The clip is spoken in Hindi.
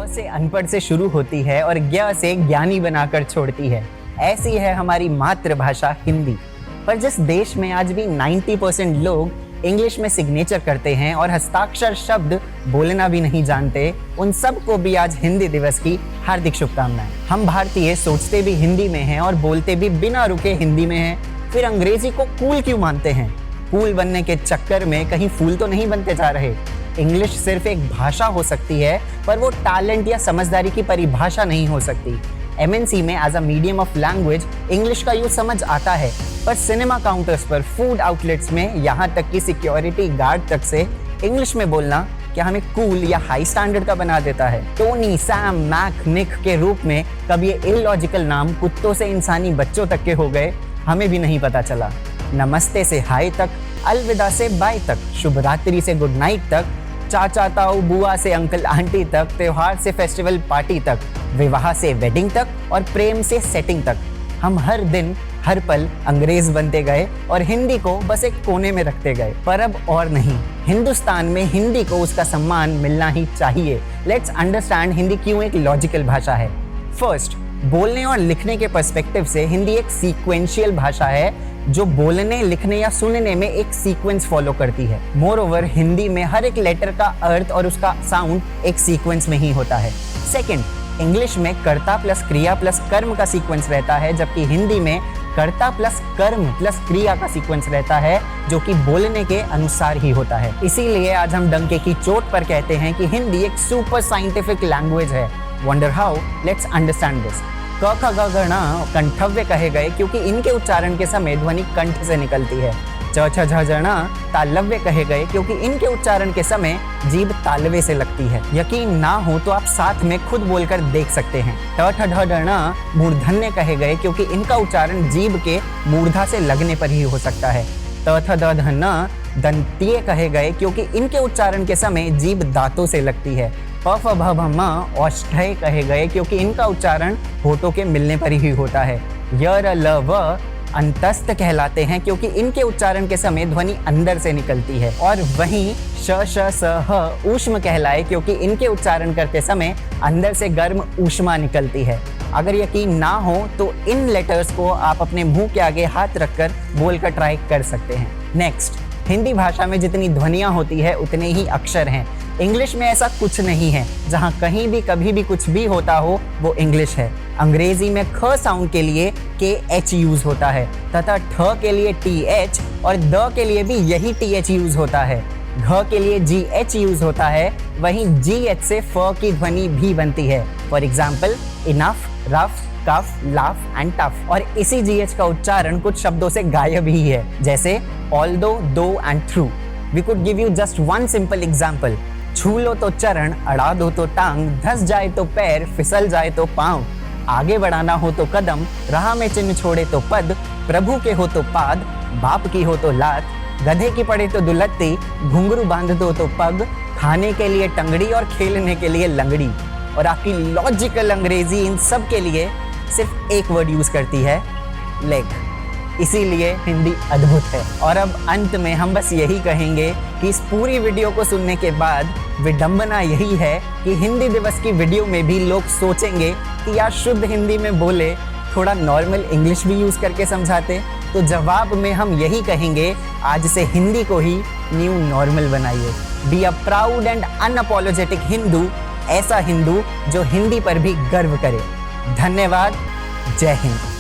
से अनपढ़ से शुरू होती है और ज्ञ से ज्ञानी बनाकर छोड़ती है। ऐसी है हमारी मातृभाषा हिंदी। पर जिस देश में आज भी 90% लोग इंग्लिश में सिग्नेचर करते हैं और हस्ताक्षर शब्द बोलना भी नहीं जानते, उन सबको भी आज हिंदी दिवस की हार्दिक शुभकामनाएं। हम भारतीय सोचते भी हिंदी में हैं और बोलते भी बिना रुके हिंदी में हैं, फिर अंग्रेजी को कूल क्यों मानते हैं? कूल बनने के चक्कर में कहीं फूल तो नहीं बनते जा रहे। इंग्लिश सिर्फ एक भाषा हो सकती है, पर वो टैलेंट या समझदारी की परिभाषा नहीं हो सकती। MNC में as a medium of language English का यूज समझ आता है, पर सिनेमा काउंटर्स पर, फूड आउटलेट्स में, यहाँ तक कि सिक्योरिटी गार्ड तक से इंग्लिश में बोलना क्या हमें कूल या हाई स्टैंडर्ड का बना देता है? टोनी, सैम, मैक, निक के रूप में कब ये इलॉजिकल नाम कुत्तों से इंसानी बच्चों तक के हो गए, हमें भी नहीं पता चला। नमस्ते से हाय तक, अलविदा से बाय तक, शुभ रात्रि से गुड नाइट तक, चाचा ताऊ बुआ से अंकल आंटी तक, त्योहार से फेस्टिवल पार्टी तक, विवाह से वेडिंग तक और प्रेम से सेटिंग तक, हम हर दिन हर पल अंग्रेज बनते गए और हिंदी को बस एक कोने में रखते गए। पर अब और नहीं, हिंदुस्तान में हिंदी को उसका सम्मान मिलना ही चाहिए। लेट्स अंडरस्टैंड हिंदी क्यों एक लॉजिकल भाषा है। फर्स्ट, बोलने और लिखने के पर्सपेक्टिव से हिंदी एक सीक्वेंशियल भाषा है जो बोलने, लिखने या सुनने में एक सीक्वेंस फॉलो करती है। मोर ओवर, हिंदी में हर एक लेटर का अर्थ और उसका साउंड एक सीक्वेंस में ही होता है। सेकंड, इंग्लिश में कर्ता प्लस क्रिया प्लस कर्म का सीक्वेंस रहता है, जबकि हिंदी में कर्ता प्लस कर्म प्लस क्रिया का सीक्वेंस रहता है, जो कि बोलने के अनुसार ही होता है। इसीलिए आज हम डंके की चोट पर कहते हैं कि हिंदी एक सुपर साइंटिफिक लैंग्वेज है। Wonder how? Let's understand this. क ख ग घ ङ कंठव्य कहे गए क्योंकि इनके उच्चारण के समय ध्वनि कंठ से निकलती है। च छ झ झ ण तालव्य कहे गए क्योंकि इनके उच्चारण के समय जीभ तालवे से लगती है। यकीन ना हो तो आप साथ में खुद बोलकर देख सकते हैं। ट ठ ढ ढ ण मूर्धन्य कहे गए क्योंकि इनका उच्चारण जीभ के मूर्धा से लगने पर ही हो सकता है। त थ द ध न दंतीय कहे गए क्योंकि इनके उच्चारण के समय जीभ दांतों से लगती है। प फ भ भ म औष्ठ्य कहे गए क्योंकि इनका उच्चारण होठों के मिलने पर ही होता है। य र ल व अंतस्थ कहलाते हैं क्योंकि इनके उच्चारण के समय ध्वनि अंदर से निकलती है। और वहीं श श स ह ऊष्म कहलाए क्योंकि इनके उच्चारण करते समय अंदर से गर्म ऊष्मा निकलती है। अगर यकीन ना हो तो इन लेटर्स को आप अपने मुंह के आगे हाथ रखकर बोलकर ट्राई कर सकते हैं। नेक्स्ट, हिंदी भाषा में जितनी ध्वनियां होती है उतने ही अक्षर हैं। इंग्लिश में ऐसा कुछ नहीं है। जहां कहीं भी कभी भी कुछ भी होता हो वो इंग्लिश है। अंग्रेजी में ख साउंड के लिए KH यूज होता है तथा ठ के लिए TH और द के लिए भी यही TH यूज होता है। घ के लिए GH यूज होता है, वहीं GH से फ की ध्वनि भी बनती है। For example, enough, rough, cough, laugh and tough. और इसी GH का उच्चारण कुछ शब्दों से गायब ही है, जैसे although, though and through. We could give you just one simple example. छू लो तो चरण, अड़ा दो तो टांग, धस जाए तो पैर, फिसल जाए तो पांव। आगे बढ़ाना हो तो कदम, राह में चिन्ह छोड़े तो पद, प्रभु के हो तो पाद, बाप की हो तो लात, गधे की पड़े तो दुलत्ती, घुंघरू बांध दो तो पग, खाने के लिए टंगड़ी और खेलने के लिए लंगड़ी। और आपकी लॉजिकल अंग्रेजी इन सब के लिए सिर्फ एक वर्ड यूज करती है, लेग। इसीलिए हिंदी अद्भुत है। और अब अंत में हम बस यही कहेंगे कि इस पूरी वीडियो को सुनने के बाद विडंबना यही है कि हिंदी दिवस की वीडियो में भी लोग सोचेंगे कि यार शुद्ध हिंदी में बोले, थोड़ा नॉर्मल इंग्लिश भी यूज करके समझाते। तो जवाब में हम यही कहेंगे, आज से हिंदी को ही न्यू नॉर्मल बनाइए। Be a proud and unapologetic Hindu, ऐसा हिंदू जो हिंदी पर भी गर्व करे। धन्यवाद। जय हिंद।